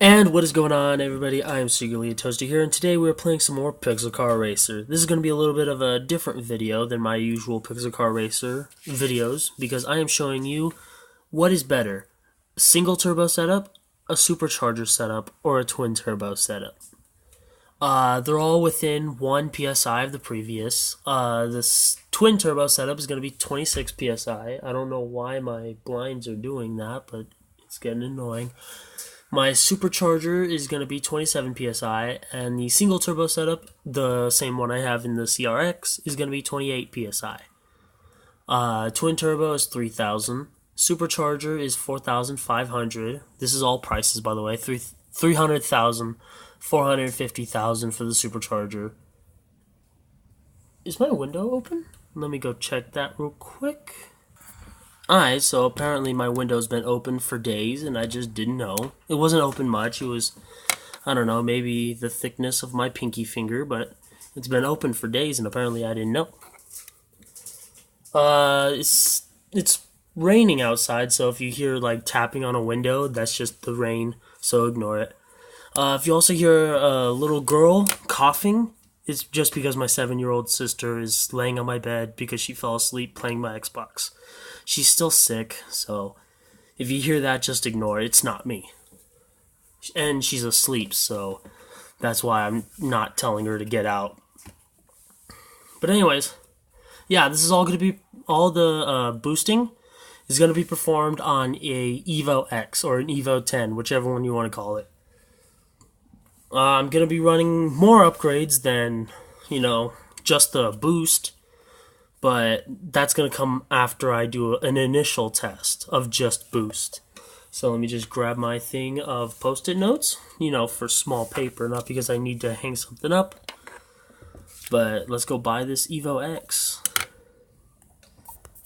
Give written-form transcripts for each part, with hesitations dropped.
And what is going on, everybody? I am Secretly a Toaster here, and today we're playing some more Pixel Car Racer. This is going to be a little bit of a different video than my usual Pixel Car Racer videos, because I am showing you what is better, a single turbo setup, a supercharger setup, or a twin turbo setup. They're all within 1 psi of the previous. This twin turbo setup is going to be 26 psi. I don't know why my blinds are doing that, but it's getting annoying. My supercharger is going to be 27 psi, and the single turbo setup, the same one I have in the CRX, is going to be 28 psi. Twin turbo is 3,000. Supercharger is 4,500. This is all prices, by the way. 300,000, 450,000 for the supercharger. Is my window open? Let me go check that real quick. Alright, so apparently my window's been open for days and I just didn't know. It wasn't open much, it was, I don't know, maybe the thickness of my pinky finger, but it's been open for days and apparently I didn't know. It's raining outside, so if you hear like tapping on a window, that's just the rain, so ignore it. If you also hear a little girl coughing, it's just because my 7-year-old sister is laying on my bed because she fell asleep playing my Xbox. She's still sick, so if you hear that, just ignore it. It's not me. And she's asleep, so that's why I'm not telling her to get out. But anyways, yeah, this is all going to be, all the boosting is going to be performed on a Evo X or an Evo 10, whichever one you want to call it. I'm going to be running more upgrades than, just the boost. But that's going to come after I do an initial test of just boost. So let me just grab my thing of post-it notes, for small paper, not because I need to hang something up. But let's go buy this Evo X.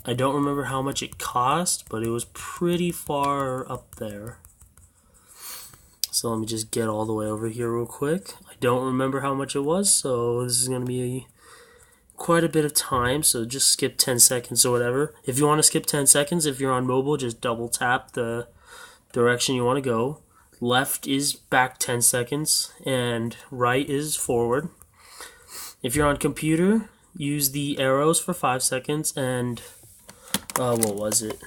I don't remember how much it cost, but it was pretty far up there. So let me just get all the way over here real quick. I don't remember how much it was, so this is going to be quite a bit of time, so just skip 10 seconds or whatever. If you want to skip 10 seconds, if you're on mobile, just double tap the direction you want to go. Left is back 10 seconds, and right is forward. If you're on computer, use the arrows for 5 seconds, and, what was it?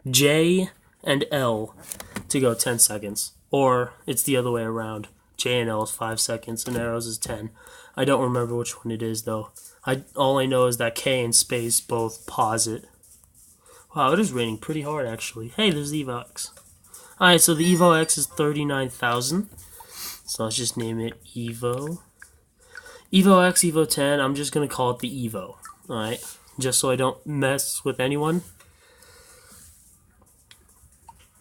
J and L to go 10 seconds. Or, it's the other way around. J and L is 5 seconds, and arrows is 10. I don't remember which one it is, though. All I know is that K and space both pause it. Wow, it is raining pretty hard, actually. Hey, there's the Evo X. Alright, so the Evo X is 39,000. So let's just name it Evo. Evo X, Evo 10, I'm just going to call it the Evo. Alright, just so I don't mess with anyone.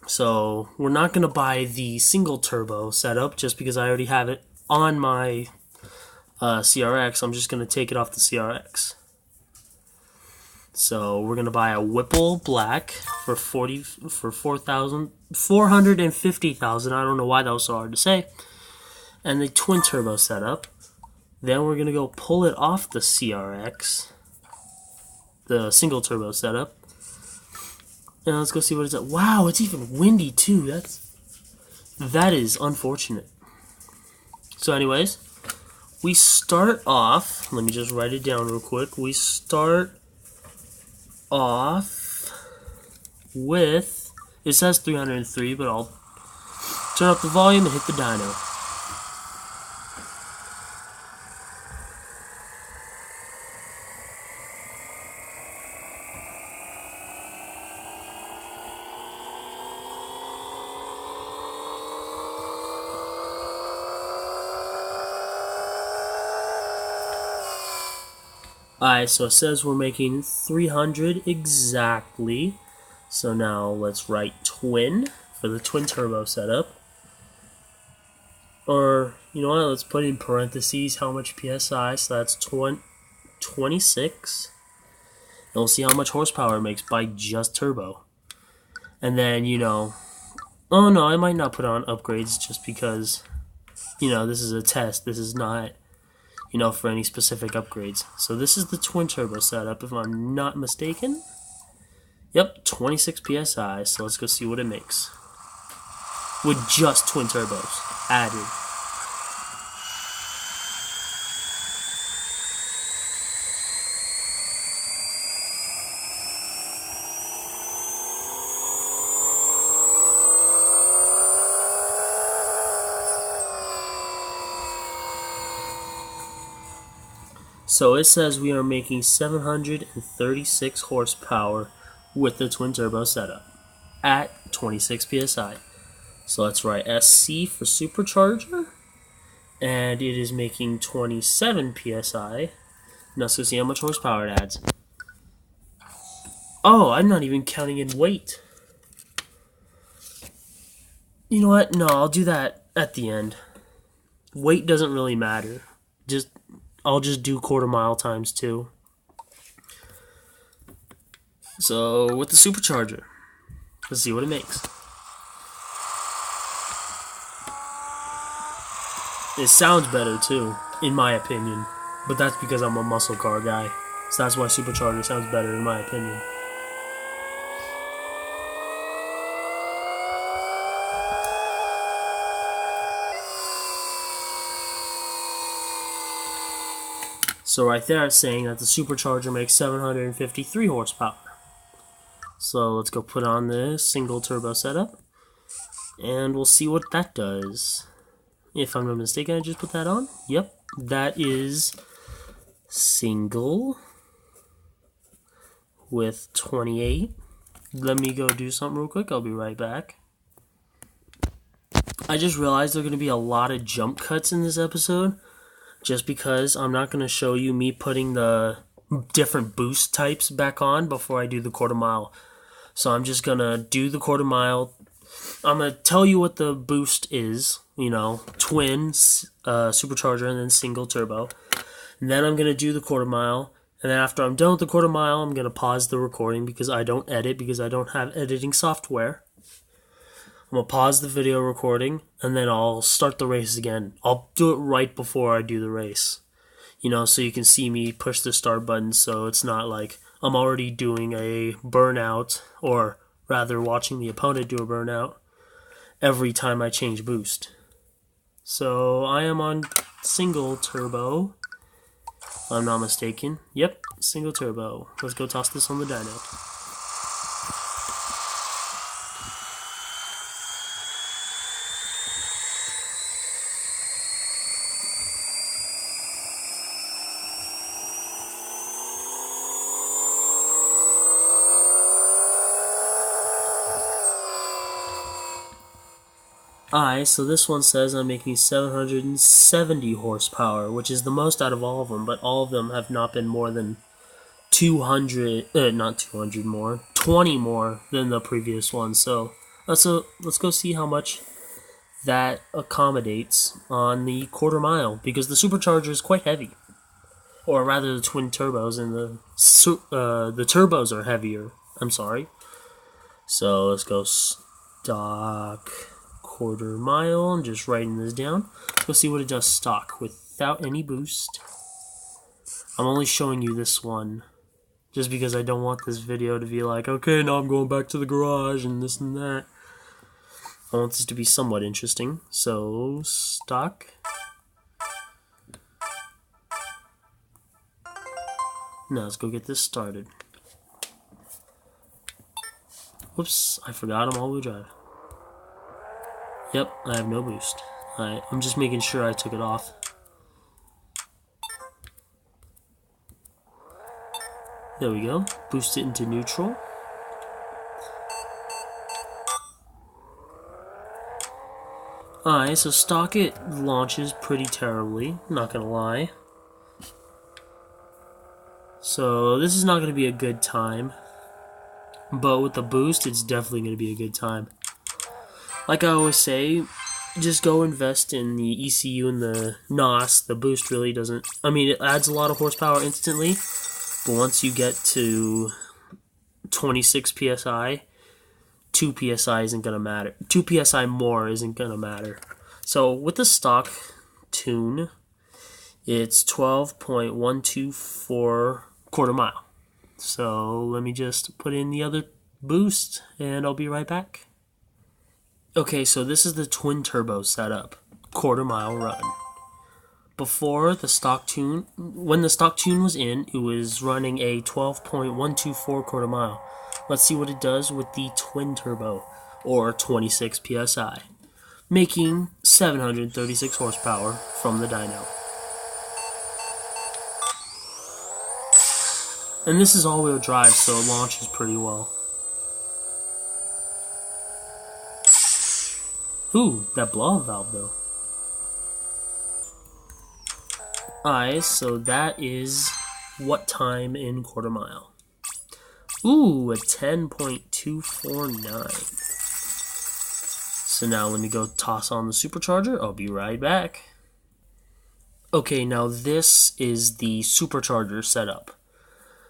So, we're not going to buy the single turbo setup just because I already have it on my CRX. I'm just going to take it off the CRX. So we're going to buy a Whipple Black for 450,000. I don't know why that was so hard to say. And the twin turbo setup. Then we're going to go pull it off the CRX, the single turbo setup. And let's go see what it's at. Wow, it's even windy too. That is unfortunate. So anyways, we start off, let me just write it down real quick. We start off with, it says 303, but I'll turn up the volume and hit the dyno. Alright, so it says we're making 300 exactly. So now let's write twin for the twin turbo setup. Or, you know what, let's put in parentheses how much PSI, so that's 26. And we'll see how much horsepower it makes by just turbo. And then, oh no, I might not put on upgrades just because, this is a test. This is not, for any specific upgrades. So this is the twin turbo setup, if I'm not mistaken. Yep, 26 PSI, so let's go see what it makes. with just twin turbos added. So it says we are making 736 horsepower with the twin turbo setup at 26 psi. So let's write SC for supercharger, and it is making 27 psi. Now let's go see how much horsepower it adds. Oh, I'm not even counting in weight. You know what? No, I'll do that at the end. Weight doesn't really matter. I'll just do quarter mile times 2. So with the supercharger, let's see what it makes. It sounds better too, in my opinion. But that's because I'm a muscle car guy. So that's why supercharger sounds better in my opinion. So right there it's saying that the supercharger makes 753 horsepower. So let's go put on the single turbo setup, and we'll see what that does. If I'm not mistaken, I just put that on. Yep, that is single with 28. Let me go do something real quick. I'll be right back. I just realized there are going to be a lot of jump cuts in this episode, just because I'm not going to show you me putting the different boost types back on before I do the quarter mile. So I'm just going to do the quarter mile. I'm going to tell you what the boost is, twin, supercharger, and then single turbo. And then I'm going to do the quarter mile. And then after I'm done with the quarter mile, I'm going to pause the recording because I don't edit, because I don't have editing software. I'm going to pause the video recording, and then I'll start the race again. I'll do it right before I do the race, so you can see me push the start button, so it's not like I'm already doing a burnout, or rather watching the opponent do a burnout every time I change boost. So I am on single turbo, if I'm not mistaken. Yep, single turbo. Let's go toss this on the dyno. So this one says I'm making 770 horsepower, which is the most out of all of them, but all of them have not been more than 20 more than the previous one. So let's go see how much that accommodates on the quarter mile, because the supercharger is quite heavy, or rather the twin turbos, and the turbos are heavier. I'm sorry. So let's go stock quarter mile. I'm just writing this down. Let's go see what it does stock without any boost. I'm only showing you this one just because I don't want this video to be like, okay, now I'm going back to the garage and this and that. I want this to be somewhat interesting. So stock. Now let's go get this started. Whoops, I forgot I'm all-wheel drive. Yep, I have no boost. I'm just making sure I took it off. There we go. Boost it into neutral. Alright, so stock it launches pretty terribly, not gonna lie. So this is not gonna be a good time. But with the boost, it's definitely gonna be a good time. Like I always say, just go invest in the ECU and the NOS. The boost really doesn't... it adds a lot of horsepower instantly, but once you get to 26 PSI, 2 PSI isn't going to matter. 2 PSI more isn't going to matter. So with the stock tune, it's 12.124 quarter mile. So let me just put in the other boost, and I'll be right back. Okay, so this is the twin turbo setup, quarter mile run. Before the stock tune, when the stock tune was in, it was running a 12.124 quarter mile. Let's see what it does with the twin turbo, or 26 psi, making 736 horsepower from the dyno. And this is all-wheel drive, so it launches pretty well. Ooh, that blow-off valve though. Alright, so that is what time in quarter mile. Ooh, a 10.249. So now let me go toss on the supercharger. I'll be right back. Okay, now this is the supercharger setup.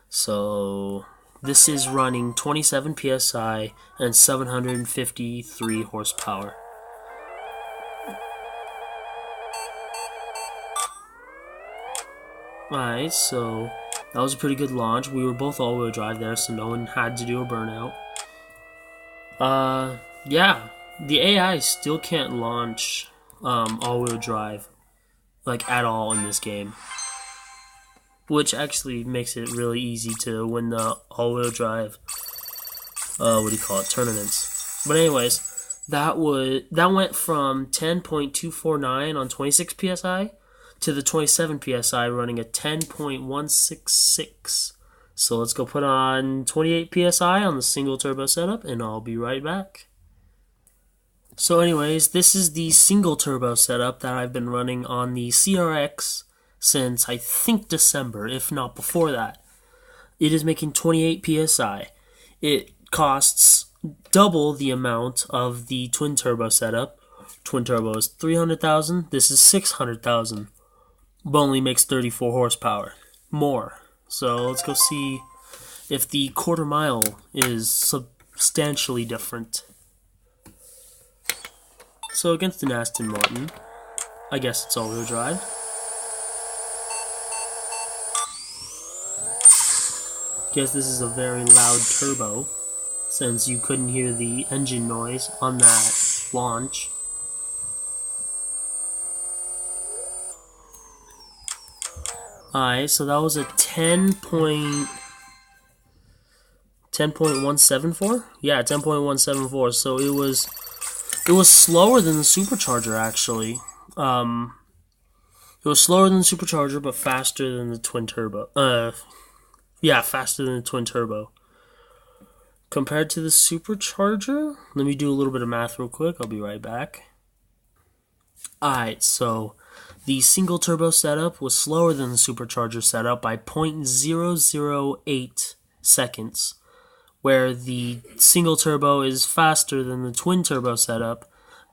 So this is running 27 psi and 753 horsepower. Alright, so that was a pretty good launch. We were both all-wheel drive there, so no one had to do a burnout. Yeah, the AI still can't launch all-wheel drive, like, at all in this game. Which actually makes it really easy to win the all-wheel drive, tournaments. But anyways, that went from 10.249 on 26 psi to the 27 psi running at 10.166. So let's go put on 28 psi on the single turbo setup, and I'll be right back. So anyways, this is the single turbo setup that I've been running on the CRX since I think December, if not before that. It is making 28 psi. It costs double the amount of the twin turbo setup. Twin turbo is 300,000. This is 600,000. But only makes 34 horsepower more. So let's go see if the quarter mile is substantially different. So against an Aston Martin, I guess it's all-wheel drive. Guess this is a very loud turbo, since you couldn't hear the engine noise on that launch. Alright, so that was a 10.174? Yeah, 10.174. So it was slower than the supercharger actually. It was slower than the supercharger, but faster than the twin turbo. Yeah, faster than the twin turbo. Compared to the supercharger, let me do a little bit of math real quick. I'll be right back. Alright, so the single turbo setup was slower than the supercharger setup by 0.008 seconds, where the single turbo is faster than the twin turbo setup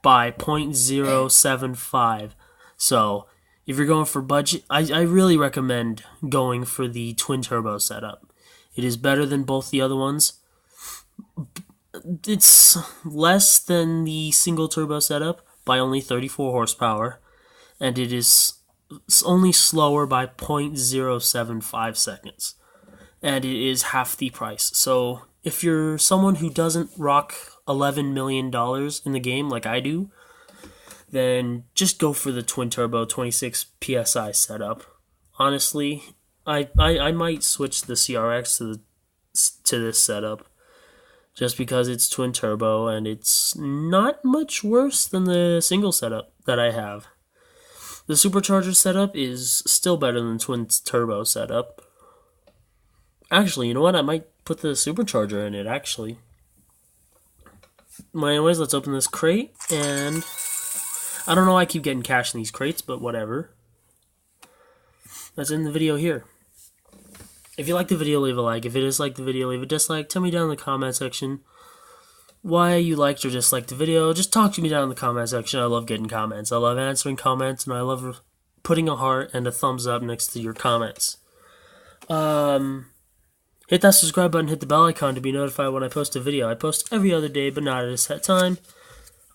by 0.075. So if you're going for budget, I really recommend going for the twin turbo setup. It is better than both the other ones. It's less than the single turbo setup by only 34 horsepower, and it is only slower by 0.075 seconds, and it is half the price. So if you're someone who doesn't rock $11 million in the game like I do, then just go for the twin turbo 26 psi setup. Honestly, I might switch the CRX to this setup, just because it's twin turbo and it's not much worse than the single setup that I have. The supercharger setup is still better than the twin turbo setup. Actually, you know what? I might put the supercharger in it, actually. Well, anyways, let's open this crate, and I don't know why I keep getting cash in these crates, but whatever. Let's end the video here. If you like the video, leave a like. If you dislike the video, leave a dislike. Tell me down in the comment section why you liked or disliked the video. Just talk to me down in the comment section. I love getting comments. I love answering comments, and I love putting a heart and a thumbs up next to your comments. Hit that subscribe button, hit the bell icon to be notified when I post a video. I post every other day, but not at a set time.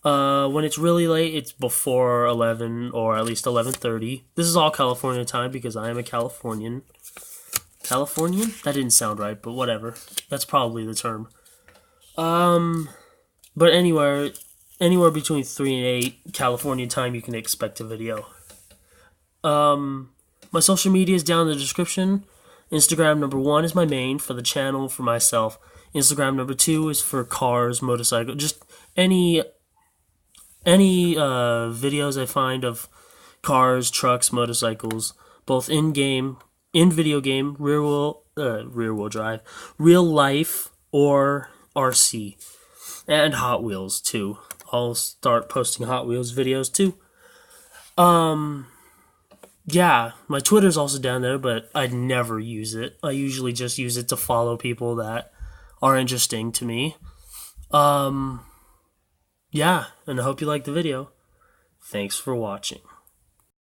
When it's really late, it's before 11 or at least 11:30. This is all California time because I am a Californian. Californian? That didn't sound right, but whatever. That's probably the term. But anyway, anywhere between 3 and 8 California time, you can expect a video. My social media is down in the description. Instagram number 1 is my main for the channel, for myself. Instagram number 2 is for cars, motorcycle, just any videos I find of cars, trucks, motorcycles, both in video game, rear wheel drive, real life, or RC, and Hot Wheels too. I'll start posting Hot Wheels videos too. Yeah, my Twitter's also down there, but I'd never use it. I usually just use it to follow people that are interesting to me. Yeah, and I hope you liked the video. Thanks for watching.